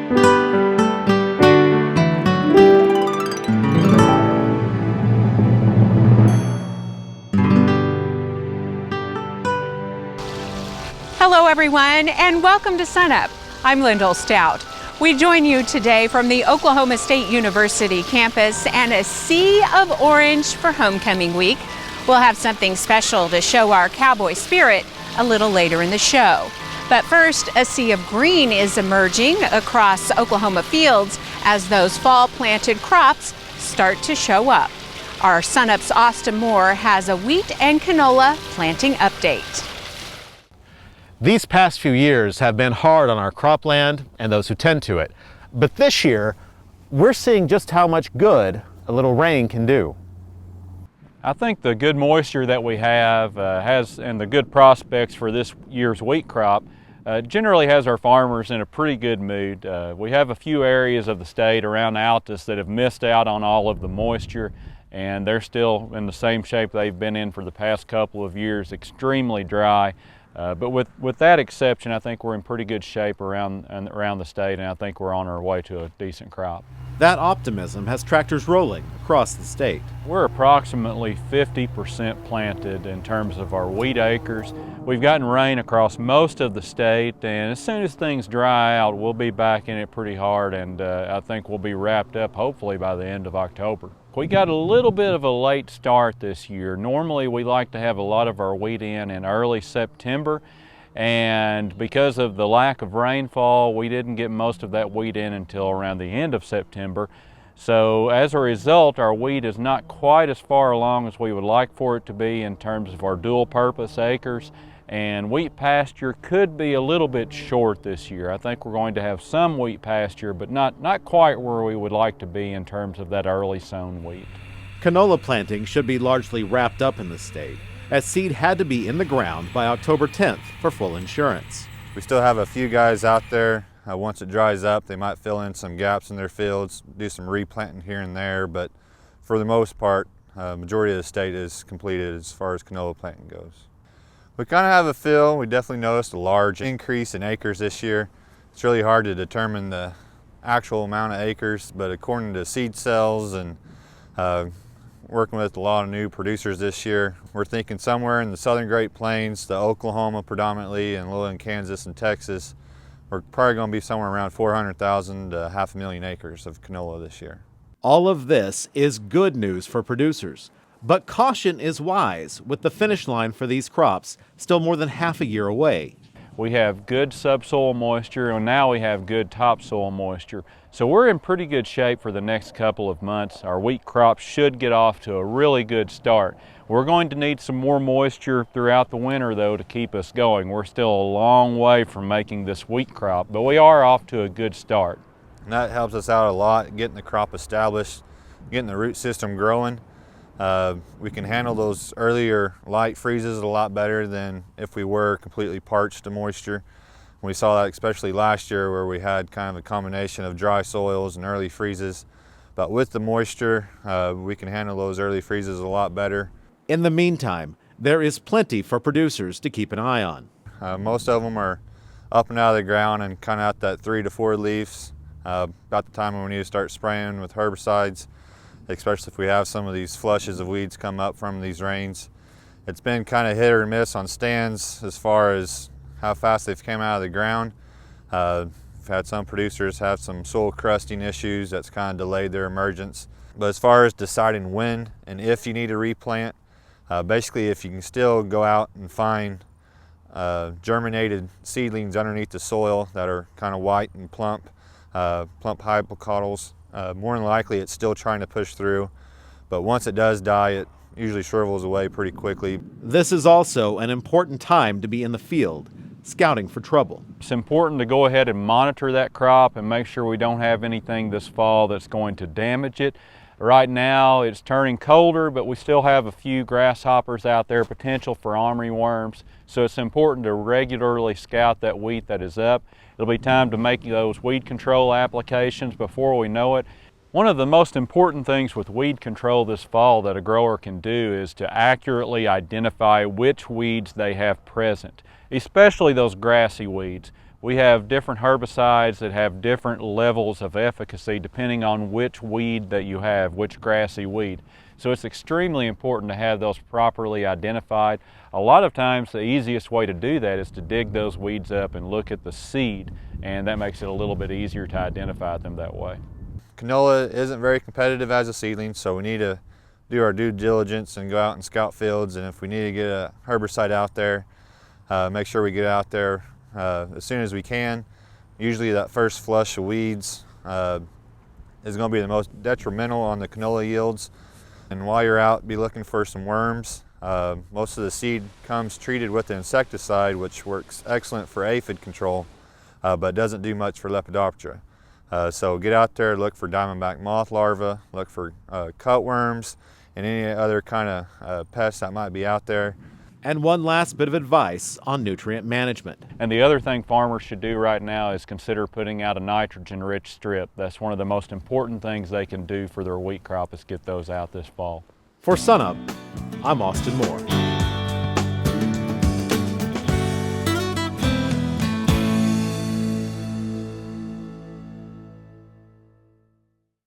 Hello everyone, and welcome to Sunup. I'm Lyndall Stout. We join you today from the Oklahoma State University campus and a sea of orange for homecoming week. We'll have something special to show our cowboy spirit a little later in the show. But first, a sea of green is emerging across Oklahoma fields as those fall planted crops start to show up. Our Sunup's Austin Moore has a wheat and canola planting update. These past few years have been hard on our cropland and those who tend to it. But this year, we're seeing just how much good a little rain can do. I think the good moisture that we have and the good prospects for this year's wheat crop generally has our farmers in a pretty good mood. We have a few areas of the state around Altus that have missed out on all of the moisture, and they're still in the same shape they've been in for the past couple of years, extremely dry. But with that exception, I think we're in pretty good shape around the state, and I think we're on our way to a decent crop. That optimism has tractors rolling across the state. We're approximately 50% planted in terms of our wheat acres. We've gotten rain across most of the state, and as soon as things dry out, we'll be back in it pretty hard, and I think we'll be wrapped up hopefully by the end of October. We got a little bit of a late start this year. Normally we like to have a lot of our wheat in early September, and because of the lack of rainfall, we didn't get most of that wheat in until around the end of September. So as a result, our wheat is not quite as far along as we would like for it to be in terms of our dual purpose acres, and wheat pasture could be a little bit short this year. I think we're going to have some wheat pasture, but not quite where we would like to be in terms of that early sown wheat. Canola planting should be largely wrapped up in the state, as seed had to be in the ground by October 10th for full insurance. We still have a few guys out there. Once it dries up, they might fill in some gaps in their fields, do some replanting here and there, but for the most part, majority of the state is completed as far as canola planting goes. We kind of have a feel. We definitely noticed a large increase in acres this year. It's really hard to determine the actual amount of acres, but according to seed sales and working with a lot of new producers this year, we're thinking somewhere in the southern Great Plains, the Oklahoma predominantly, and a little in Kansas and Texas, we're probably going to be somewhere around 400,000 to 500,000 acres of canola this year. All of this is good news for producers. But caution is wise, with the finish line for these crops still more than half a year away. We have good subsoil moisture, and now we have good topsoil moisture. So we're in pretty good shape for the next couple of months. Our wheat crop should get off to a really good start. We're going to need some more moisture throughout the winter, though, to keep us going. We're still a long way from making this wheat crop, but we are off to a good start. And that helps us out a lot, getting the crop established, getting the root system growing. We can handle those earlier light freezes a lot better than if we were completely parched to moisture. We saw that especially last year where we had kind of a combination of dry soils and early freezes. But with the moisture, we can handle those early freezes a lot better. In the meantime, there is plenty for producers to keep an eye on. Most of them are up and out of the ground and kind of at that 3 to 4 leaves, about the time when we need to start spraying with herbicides, especially if we have some of these flushes of weeds come up from these rains. It's been kind of hit or miss on stands as far as how fast they've came out of the ground. We've had some producers have some soil crusting issues that's kind of delayed their emergence. But as far as deciding when and if you need to replant, basically if you can still go out and find germinated seedlings underneath the soil that are kind of white and plump hypocotyls, more than likely it's still trying to push through, but once it does die, it usually shrivels away pretty quickly. This is also an important time to be in the field, scouting for trouble. It's important to go ahead and monitor that crop and make sure we don't have anything this fall that's going to damage it. Right now it's turning colder, but we still have a few grasshoppers out there, potential for armory worms, so it's important to regularly scout that wheat that is up. It'll be time to make those weed control applications before we know it. One of the most important things with weed control this fall that a grower can do is to accurately identify which weeds they have present, especially those grassy weeds. We have different herbicides that have different levels of efficacy depending on which weed that you have, which grassy weed. So it's extremely important to have those properly identified. A lot of times the easiest way to do that is to dig those weeds up and look at the seed, and that makes it a little bit easier to identify them that way. Canola isn't very competitive as a seedling, so we need to do our due diligence and go out and scout fields, and if we need to get a herbicide out there, make sure we get out there as soon as we can. Usually that first flush of weeds is going to be the most detrimental on the canola yields. And while you're out, be looking for some worms. Most of the seed comes treated with an insecticide, which works excellent for aphid control, but doesn't do much for Lepidoptera. So get out there, look for diamondback moth larvae, look for cutworms, and any other kind of pests that might be out there. And one last bit of advice on nutrient management. And the other thing farmers should do right now is consider putting out a nitrogen-rich strip. That's one of the most important things they can do for their wheat crop, is get those out this fall. For SunUp, I'm Austin Moore.